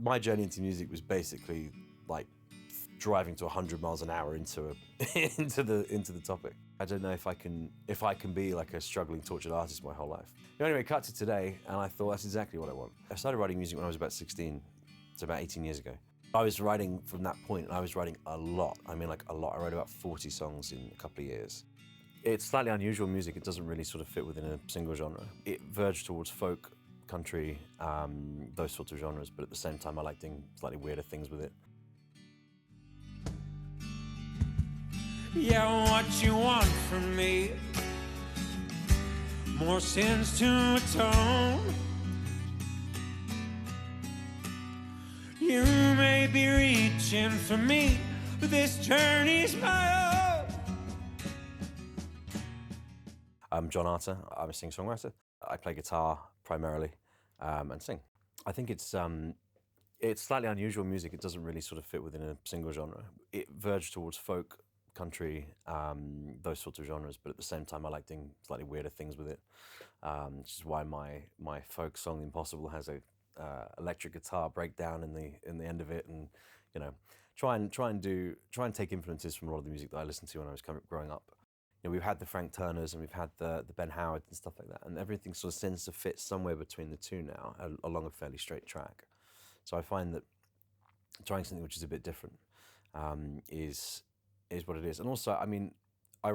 My journey into music was basically like driving to 100 miles an hour into into the topic. I don't know if I can be like a struggling, tortured artist my whole life. Anyway, cut to today, and I thought that's exactly what I want. I started writing music when I was about 16. It's about 18 years ago. I was writing from that point, and I was writing a lot. I mean, like a lot. I wrote about 40 songs in a couple of years. It's slightly unusual music. It doesn't really sort of fit within a single genre. It verged towards folk, country, those sorts of genres, but at the same time I like doing slightly weirder things with it. Yeah, what you want from me? More sins to atone. You may be reaching for me, but this journey's my own. I'm John Arter. I'm a singer-songwriter. I play guitar primarily and sing. I think it's slightly unusual music. It doesn't really sort of fit within a single genre. It verged towards folk, country, those sorts of genres, but at the same time I like doing slightly weirder things with it, which is why my folk song Impossible has a electric guitar breakdown in the end of it, and you know, try and take influences from a lot of the music that I listened to when I was growing up. You know, we've had the Frank Turners and we've had the Ben Howards and stuff like that, and everything sort of tends to fit somewhere between the two now, along a fairly straight track. So I find that trying something which is a bit different is what it is. And also, I mean, I've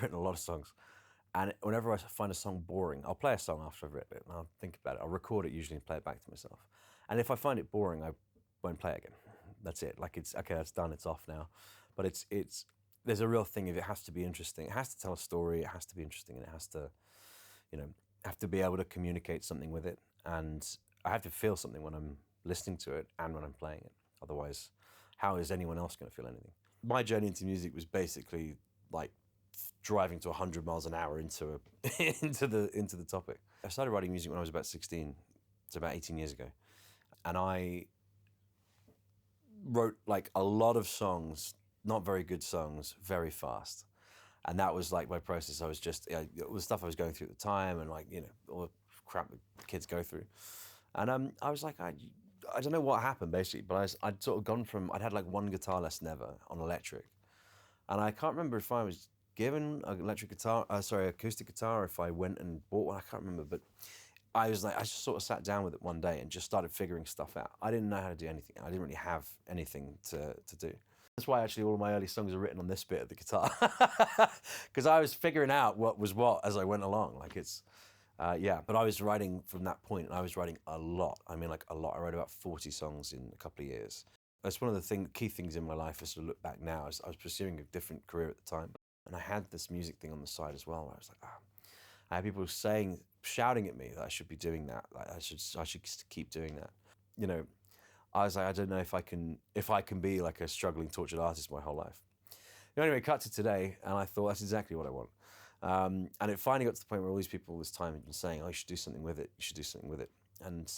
written a lot of songs, and whenever I find a song boring, I'll play a song after I've written it, and I'll think about it. I'll record it usually and play it back to myself. And if I find it boring, I won't play it again. That's it. Like, it's okay, that's done, it's off now. But it's there's a real thing of it has to be interesting. It has to tell a story, it has to be interesting, and it has to, you know, have to be able to communicate something with it. And I have to feel something when I'm listening to it and when I'm playing it. Otherwise, how is anyone else going to feel anything? My journey into music was basically like driving to 100 miles an hour into into the topic. I started writing music when I was about 16. It's about 18 years ago. And I wrote like a lot of songs, not very good songs, very fast. And that was like my process. I was just, it was stuff I was going through at the time, and like, you know, all the crap that kids go through. And I was like, I don't know what happened basically, but I'd sort of gone from, I'd had like one guitar lesson ever on electric. And I can't remember if I was given an acoustic guitar, or if I went and bought one, I can't remember. But I was like, I just sort of sat down with it one day and just started figuring stuff out. I didn't know how to do anything. I didn't really have anything to do. That's why actually all of my early songs are written on this bit of the guitar. Because I was figuring out what was what as I went along. Like it's, yeah, but I was writing from that point, and I was writing a lot. I mean, like a lot. I wrote about 40 songs in a couple of years. That's one of the key things in my life as I look back now. Is I was pursuing a different career at the time, and I had this music thing on the side as well. Where I was like, I had people shouting at me that I should be doing that. Like I should keep doing that. You know, I was like, I don't know if I can be like a struggling, tortured artist my whole life. Anyway, cut to today, and I thought that's exactly what I want. And it finally got to the point where all these people all this time had been saying, oh, you should do something with it, you should do something with it. And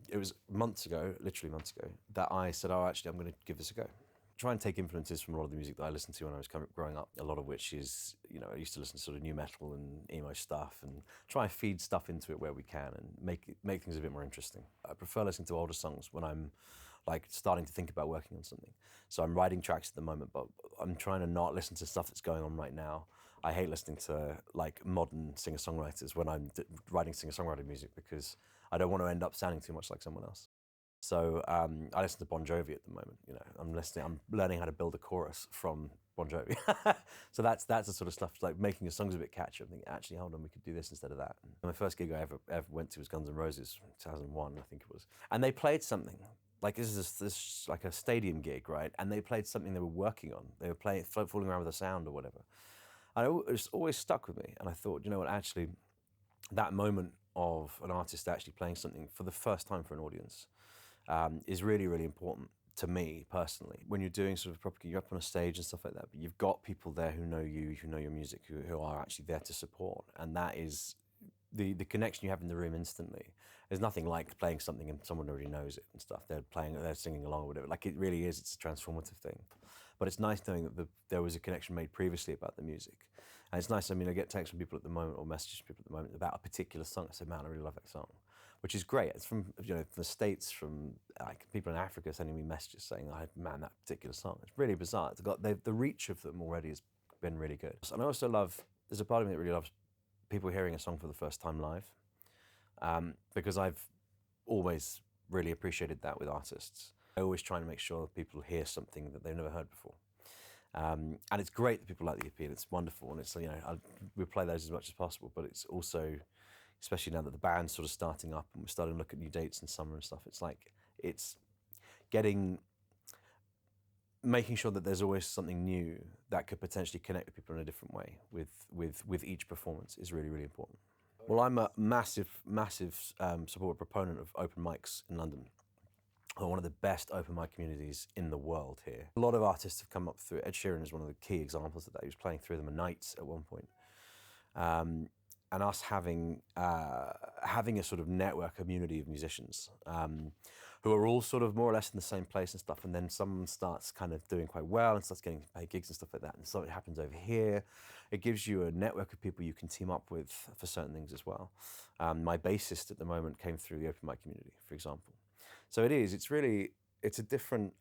it was months ago, literally months ago, that I said, oh, actually, I'm going to give this a go. Try and take influences from a lot of the music that I listened to when I was growing up, a lot of which is, you know, I used to listen to sort of new metal and emo stuff, and try and feed stuff into it where we can and make things a bit more interesting. I prefer listening to older songs when I'm like starting to think about working on something. So I'm writing tracks at the moment, but I'm trying to not listen to stuff that's going on right now. I hate listening to like modern singer-songwriters when I'm writing singer-songwriter music, because I don't want to end up sounding too much like someone else. So I listen to Bon Jovi at the moment. You know, I'm learning how to build a chorus from Bon Jovi. So that's the sort of stuff, like making your songs a bit catchy. I'm thinking, actually, hold on, we could do this instead of that. And my first gig I ever went to was Guns N' Roses, 2001, I think it was. And they played something. Like this like a stadium gig, right? And they played something they were working on. They were playing, fooling around with the sound or whatever. And it always stuck with me. And I thought, you know what, actually, that moment of an artist actually playing something for the first time for an audience is really, really important to me personally. When you're doing sort of proper, you're up on a stage and stuff like that, but you've got people there who know you, who know your music, who are actually there to support. And that is the connection you have in the room instantly. There's nothing like playing something and someone already knows it and stuff. They're singing along or whatever. Like it really is, it's a transformative thing. But it's nice knowing that there was a connection made previously about the music. And it's nice, I mean, I get texts from people at the moment or messages from people at the moment about a particular song. I say, man, I really love that song. which is great. It's from the States, from like people in Africa sending me messages saying, "Oh, man, that particular song." It's really bizarre. It's got the reach of them already has been really good. And I also love. There's a part of me that really loves people hearing a song for the first time live, because I've always really appreciated that with artists. I always try to make sure that people hear something that they've never heard before. And it's great that people like the EP, and it's wonderful, and it's we play those as much as possible. But it's also, especially now that the band's sort of starting up and we're starting to look at new dates in summer and stuff. It's like it's making sure that there's always something new that could potentially connect with people in a different way with each performance is really, really important. Well, I'm a massive supporter proponent of open mics in London. We're one of the best open mic communities in the world here. A lot of artists have come up through it. Ed Sheeran is one of the key examples of that. He was playing through them at nights at one point. And us having a sort of network community of musicians who are all sort of more or less in the same place and stuff, and then someone starts kind of doing quite well and starts getting paid gigs and stuff like that, and something happens over here, it gives you a network of people you can team up with for certain things as well. My bassist at the moment came through the open mic community, for example. So it's a different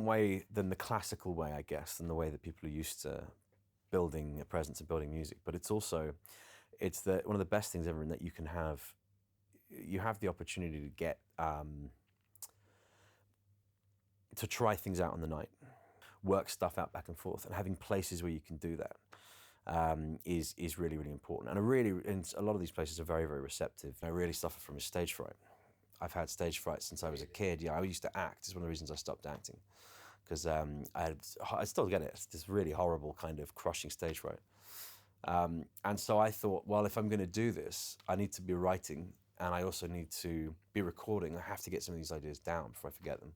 way than the classical way, I guess, than the way that people are used to building a presence and building music. But it's one of the best things ever in that you have the opportunity to get to try things out on the night, work stuff out back and forth, and having places where you can do that is really, really important. And a lot of these places are very, very receptive. I really suffer from a stage fright. I've had stage fright since I was a kid. Yeah, I used to act. It's one of the reasons I stopped acting, because I still get it. It's this really horrible kind of crushing stage fright. And so I thought, well, if I'm going to do this, I need to be writing, and I also need to be recording. I have to get some of these ideas down before I forget them.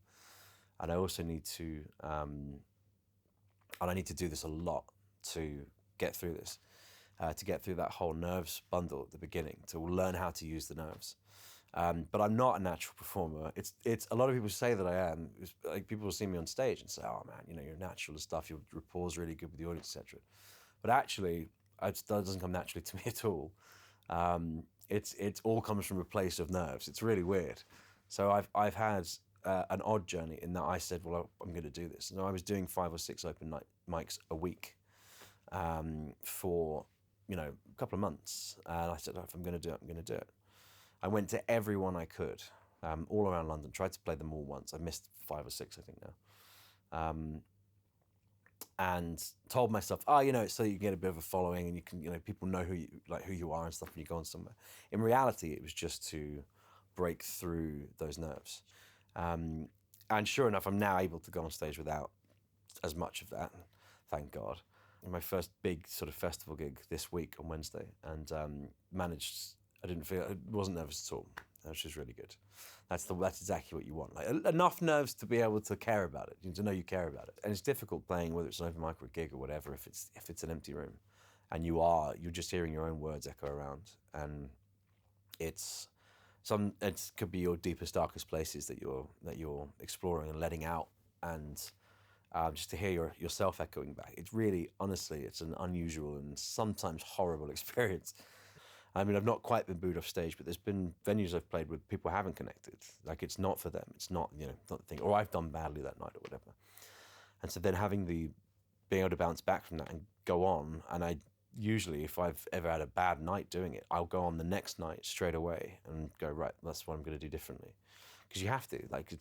And I also need to, and I need to do this a lot to get through this, to get through that whole nerves bundle at the beginning, to learn how to use the nerves. But I'm not a natural performer. It's a lot of people say that I am. Like, people will see me on stage and say, "Oh man, you're natural and stuff. Your rapport's really good with the audience, etc." But actually, that doesn't come naturally to me at all. It all comes from a place of nerves. It's really weird. So I've had an odd journey in that I said, well, I'm going to do this. And I was doing 5 or 6 open mics a week for a couple of months, and I said, if I'm going to do it, I'm going to do it. I went to every one I could, all around London. Tried to play them all once. I missed 5 or 6, I think now. And told myself, it's so you can get a bit of a following, and you can, people know who you are and stuff when you go on somewhere. In reality, it was just to break through those nerves. And sure enough, I'm now able to go on stage without as much of that, thank God. My first big sort of festival gig this week on Wednesday, and I wasn't nervous at all, which is really good. That's exactly what you want. Like, enough nerves to be able to care about it, to know you care about it. And it's difficult playing, whether it's an open mic or a gig or whatever, if it's an empty room, and you're just hearing your own words echo around, and it could be your deepest, darkest places that you're exploring and letting out, and just to hear yourself echoing back. It's really, honestly, it's an unusual and sometimes horrible experience. I mean, I've not quite been booed off stage, but there's been venues I've played with people haven't connected. Like, it's not for them. It's not, not the thing. Or I've done badly that night or whatever. And so then being able to bounce back from that and go on, and I usually, if I've ever had a bad night doing it, I'll go on the next night straight away and go, right, that's what I'm going to do differently. Because you have to. Like,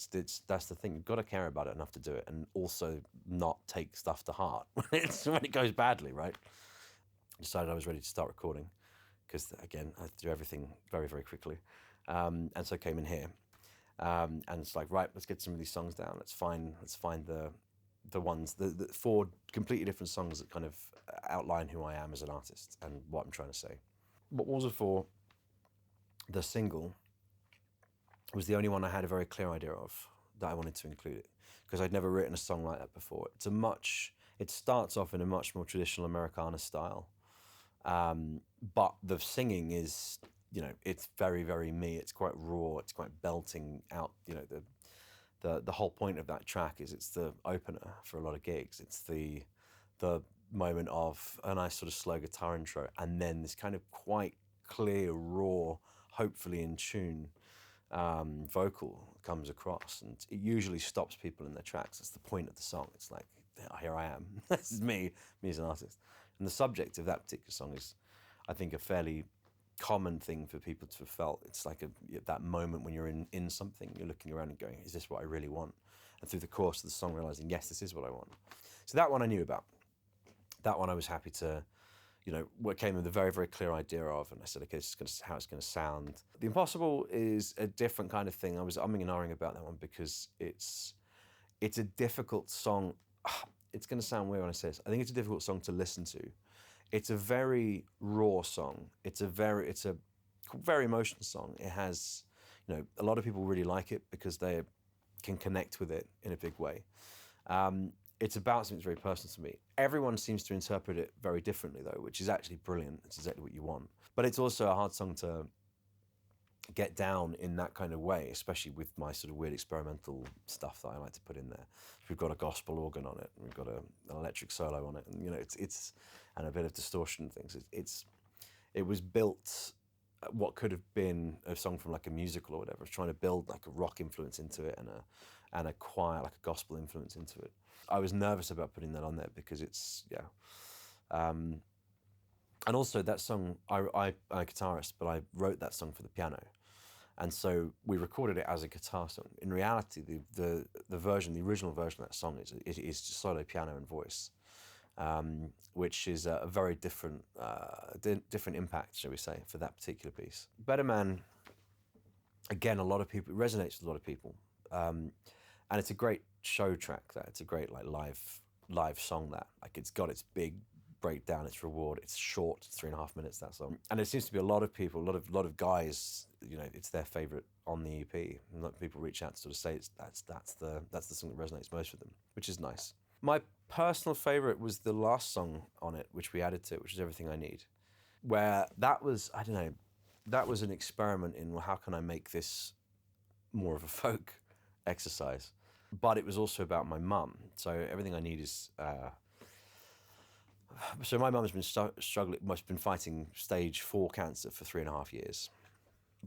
that's the thing. You've got to care about it enough to do it, and also not take stuff to heart when it goes badly, right? I decided I was ready to start recording, because, again, I do everything very, very quickly. And so I came in here, and it's like, right, let's get some of these songs down. Let's find the ones, the 4 completely different songs that kind of outline who I am as an artist and what I'm trying to say. What was it for? The single was the only one I had a very clear idea of that I wanted to include it, because I'd never written a song like that before. It starts off in a much more traditional Americana style. But the singing is, it's very, very me. It's quite raw. It's quite belting out. The whole point of that track is it's the opener for a lot of gigs. It's the moment of a nice sort of slow guitar intro, and then this kind of quite clear, raw, hopefully in tune vocal comes across, and it usually stops people in their tracks. That's the point of the song. It's like, here I am. This is me as an artist. And the subject of that particular song is, I think, a fairly common thing for people to have felt. It's like that moment when you're in something, you're looking around and going, is this what I really want? And through the course of the song, realizing, yes, this is what I want. So that one I knew about. That one I was happy to, what came with a very, very clear idea of, and I said, okay, this is how it's going to sound. The Impossible is a different kind of thing. I was umming and ahhing about that one because it's a difficult song. It's going to sound weird when I say this. I think it's a difficult song to listen to. It's a very raw song. It's a very emotional song. It has, a lot of people really like it because they can connect with it in a big way. It's about something that's very personal to me. Everyone seems to interpret it very differently, though, which is actually brilliant. It's exactly what you want. But it's also a hard song to get down in that kind of way, especially with my sort of weird experimental stuff that I like to put in there. We've got a gospel organ on it, and we've got an electric solo on it, and it's and a bit of distortion and things. It was built what could have been a song from like a musical or whatever. I was trying to build like a rock influence into it and a choir, like a gospel influence into it. I was nervous about putting that on there because it's, and also that song, I'm a guitarist, but I wrote that song for the piano. And so we recorded it as a guitar song. In reality, the original version of that song is just solo piano and voice, which is a very different impact, shall we say, for that particular piece. Better Man, again, it resonates with a lot of people. And it's a great show track. It's a great live song. It's got its big breakdown, its reward. It's short, 3.5 minutes, that song. And it seems to be a lot of people, a lot of guys, it's their favorite on the EP. And a lot of people reach out to sort of say that's the song that resonates most with them, which is nice. My personal favorite was the last song on it, which we added to it, which is Everything I Need, where that was an experiment in, well, how can I make this more of a folk exercise? But it was also about my mum. So Everything I Need is... so my mum has been struggling, must have been fighting stage 4 cancer for 3.5 years.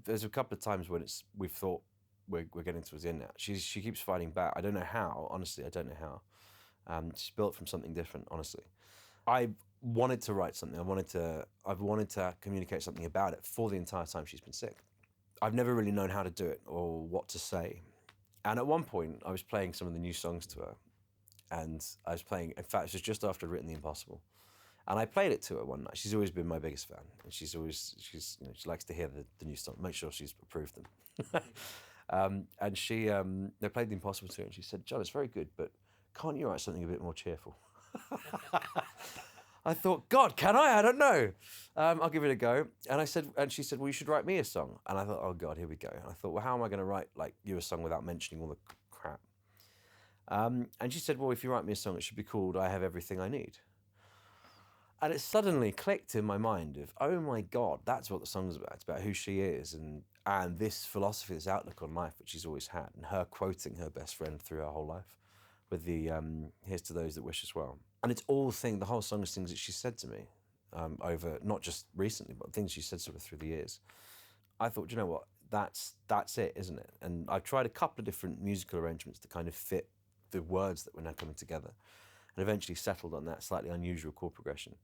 There's a couple of times when we've thought we're getting towards the end now. She keeps fighting back. I don't know how, honestly, I don't know how. She's built from something different, honestly. I wanted to write something. I've wanted to communicate something about it for the entire time she's been sick. I've never really known how to do it or what to say. And at one point, I was playing some of the new songs to her. And I was playing, in fact, it was just after I'd written The Impossible. And I played it to her one night. She's always been my biggest fan. And she likes to hear the new song, make sure she's approved them. And they played The Impossible to her, and she said, John, it's very good, but can't you write something a bit more cheerful? I thought, God, can I? I don't know. I'll give it a go. And she said, well, you should write me a song. And I thought, oh God, here we go. And I thought, well, how am I going to write you a song without mentioning all the crap? And she said, well, if you write me a song, it should be called I Have Everything I Need. And it suddenly clicked in my mind of, oh my God, that's what the song's about. It's about who she is and this philosophy, this outlook on life, which she's always had, and her quoting her best friend through her whole life with the, here's to those that wish us well. And it's the whole song is things that she said to me over, not just recently, but things she said sort of through the years. I thought, you know what, that's it, isn't it? And I tried a couple of different musical arrangements to kind of fit the words that were now coming together, and eventually settled on that slightly unusual chord progression.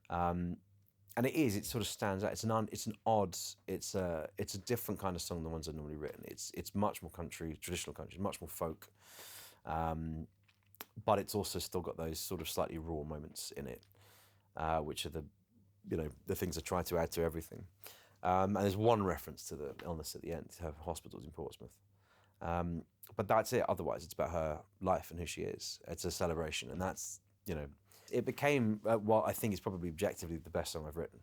And it sort of stands out. It's a different kind of song than the ones I've normally written. It's much more country, traditional country, much more folk. But it's also still got those sort of slightly raw moments in it, which are the things I try to add to everything. And there's one reference to the illness at the end, her hospitals in Portsmouth. But that's it. Otherwise, it's about her life and who she is. It's a celebration, and that's, it became what I think is probably objectively the best song I've written.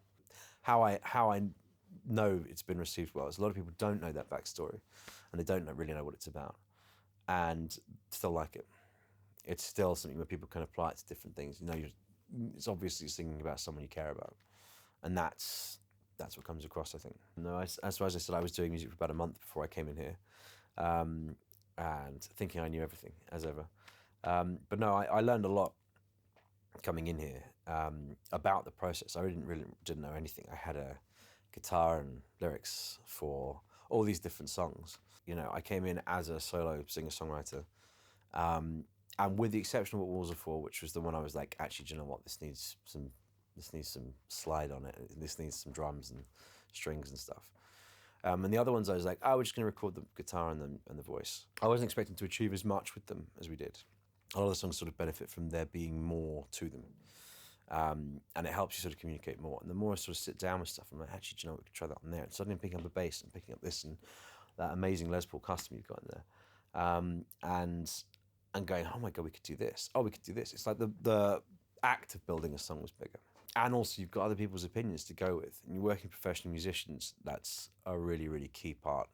How I know it's been received well is a lot of people don't know that backstory, and they don't really know what it's about, and still like it. It's still something where people can apply it to different things. It's obviously singing about someone you care about, and that's what comes across, I think. No, as I said, I was doing music for about a month before I came in here, and thinking I knew everything, as ever. But no, I learned a lot coming in here about the process. I really didn't know anything. I had guitar and lyrics for all these different songs. You know, I came in as a solo singer-songwriter, and with the exception of What Walls Are For, which was the one I was like, actually, do you know what? This needs some slide on it. This needs some drums and strings and stuff. And the other ones I was like, oh, we're just going to record the guitar and the voice. I wasn't expecting to achieve as much with them as we did. A lot of the songs sort of benefit from there being more to them. And it helps you sort of communicate more. And the more I sort of sit down with stuff, I'm like, actually, do you know what, we could try that on there. And suddenly I'm picking up a bass and picking up this and that amazing Les Paul custom you've got in there. And going, oh my God, we could do this. Oh, we could do this. It's like the act of building a song was bigger. And also you've got other people's opinions to go with. And you're working with professional musicians. That's a really, really key part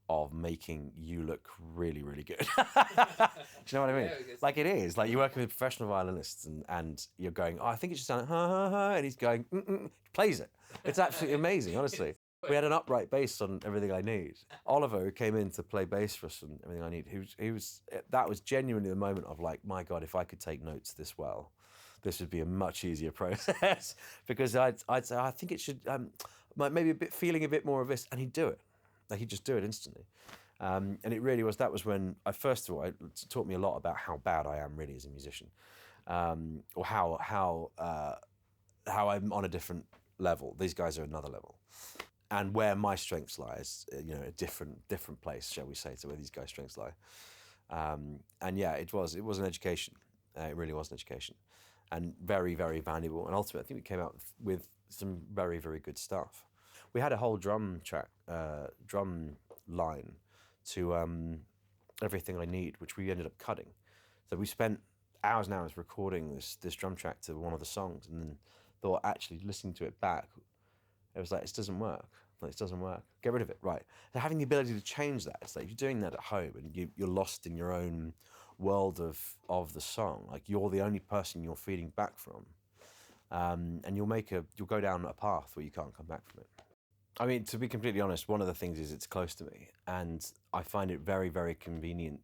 of making you look really, really good. Do you know what I mean? Yeah, like it is. Like you're working with professional violinists and you're going, oh, I think it should sound ha ha ha, and he's going, plays it. It's absolutely amazing, honestly. We had an upright bass on Everything I Need. Oliver, who came in to play bass for us on Everything I Need, that was genuinely the moment of like, my God, if I could take notes this well, this would be a much easier process. Because I'd say, I think it should, maybe feeling a bit more of this, and he'd do it. Like he'd just do it instantly. And it really was, that was when first of all, it taught me a lot about how bad I am really as a musician. Or how I'm on a different level. These guys are another level. And where my strengths lies, you know, a different place, shall we say, to where these guys' strengths lie. And yeah, it was an education. It really was an education. And very, very valuable. And ultimately, I think we came out with some very, very good stuff. We had a whole drum line to Everything I Need, which we ended up cutting. So we spent hours and hours recording this drum track to one of the songs, and then thought, actually listening to it back, it was like, it doesn't work. Like, it doesn't work. Get rid of it. Right. So having the ability to change that, it's like if you're doing that at home and you're lost in your own world of the song, like you're the only person you're feeding back from, and you'll go down a path where you can't come back from it. I mean, to be completely honest, one of the things is it's close to me, and I find it very, very convenient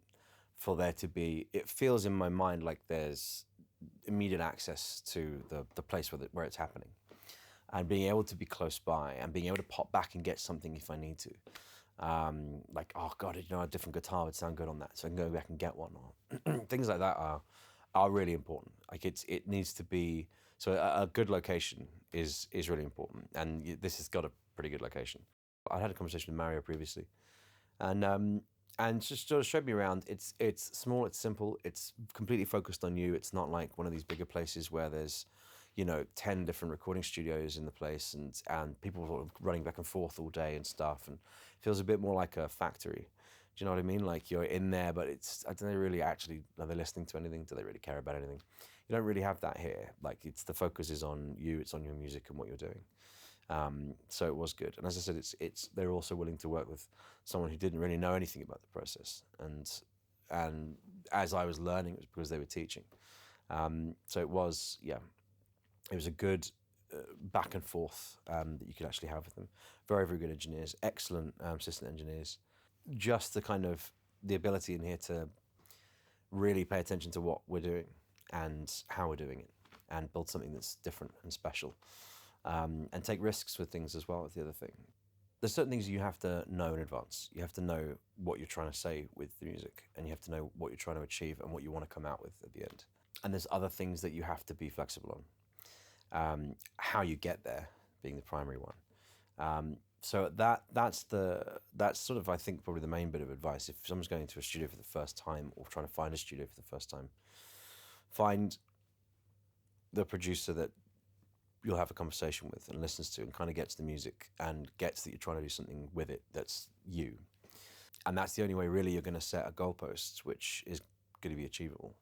for there to be, it feels in my mind like there's immediate access to the place where it's happening. And being able to be close by and being able to pop back and get something if I need to. Like, oh God, you know, a different guitar would sound good on that, so I can go back and get one. Or things like that are really important. Like it needs to be, so a good location is really important. And this has got a pretty good location. I had a conversation with Mario previously, and just sort of showed me around. It's small, it's simple, it's completely focused on you. It's not like one of these bigger places where there's, you know, 10 different recording studios in the place and people sort of running back and forth all day and stuff, and it feels a bit more like a factory. Do you know what I mean? Like you're in there, but I don't really actually, are they listening to anything? Do they really care about anything? You don't really have that here. Like the focus is on you, it's on your music and what you're doing. So it was good. And as I said, they're also willing to work with someone who didn't really know anything about the process. And as I was learning, it was because they were teaching. So it was, yeah. It was a good back and forth that you could actually have with them. Very, very good engineers, excellent assistant engineers. Just the ability in here to really pay attention to what we're doing and how we're doing it, and build something that's different and special, and take risks with things as well. Is the other thing. There's certain things you have to know in advance. You have to know what you're trying to say with the music, and you have to know what you're trying to achieve and what you want to come out with at the end. And there's other things that you have to be flexible on. How you get there being the primary one. So that's sort of, I think, probably the main bit of advice. If someone's going to a studio for the first time or trying to find a studio for the first time, find the producer that you'll have a conversation with and listens to and kind of gets the music and gets that you're trying to do something with it that's you. And that's the only way really you're going to set a goalpost, which is going to be achievable.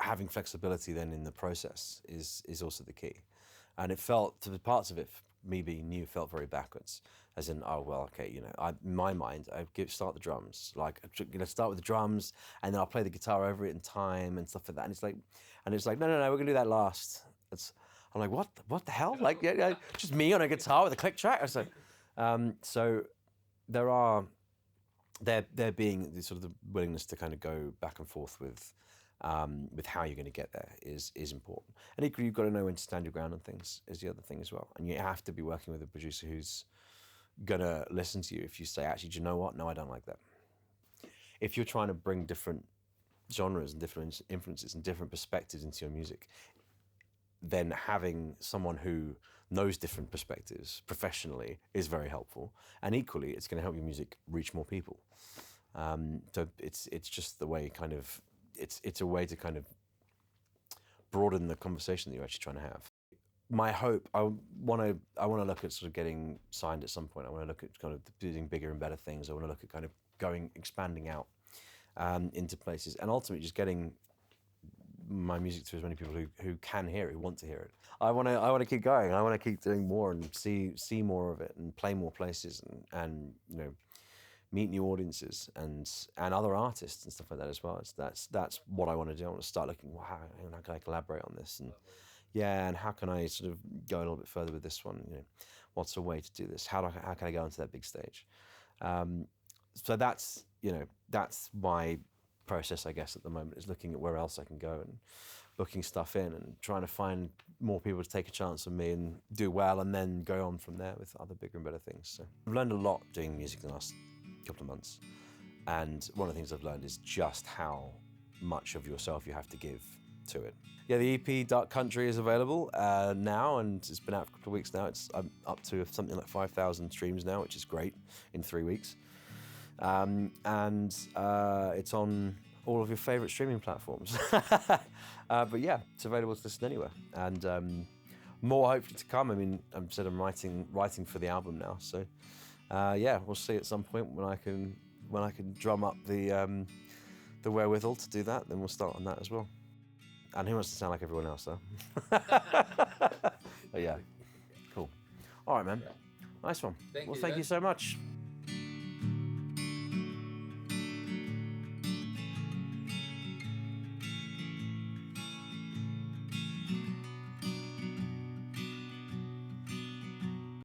Having flexibility then in the process is also the key. And it felt, to the parts of it, me being new, felt very backwards. As in, oh, well, okay, you know, in my mind, start the drums. Like, start with the drums, and then I'll play the guitar over it in time and stuff like that. And it's like, no, we're going to do that last. I'm like, what the hell? Like, yeah, just me on a guitar with a click track? So there being the sort of the willingness to kind of go back and forth with with how you're going to get there is important. And equally, you've got to know when to stand your ground on things is the other thing as well. And you have to be working with a producer who's going to listen to you if you say, actually, do you know what? No, I don't like that. If you're trying to bring different genres and different influences and different perspectives into your music, then having someone who knows different perspectives professionally is very helpful. And equally, it's going to help your music reach more people. So it's just the way kind of, it's a way to kind of broaden the conversation that you're actually trying to have. My hope, I want to look at sort of getting signed at some point. I want to look at kind of doing bigger and better things. I want to look at kind of expanding out into places, and ultimately just getting my music to as many people who can hear it, who want to hear it. I want to keep going. I want to keep doing more and see more of it and play more places and you know, meet new audiences and other artists and stuff like that as well. That's what I want to do. I want to start looking, wow, how can I collaborate on this? And yeah, and how can I sort of go a little bit further with this one? You know, what's a way to do this? How can I go onto that big stage? So that's, you know, that's my process, I guess, at the moment, is looking at where else I can go and booking stuff in and trying to find more people to take a chance on me and do well, and then go on from there with other bigger and better things. So I've learned a lot doing music in the last couple of months, and one of the things I've learned is just how much of yourself you have to give to it. Yeah, the EP Dark Country is available now, and it's been out for a couple of weeks now. I'm up to something like 5,000 streams now, which is great in 3 weeks. And it's on all of your favourite streaming platforms. But yeah, it's available to listen anywhere. And more hopefully to come. I mean, I'm writing for the album now. So yeah, we'll see at some point when I can drum up the wherewithal to do that. Then we'll start on that as well. And who wants to sound like everyone else, though? But yeah, cool. All right, man. Nice one. Thank you so much.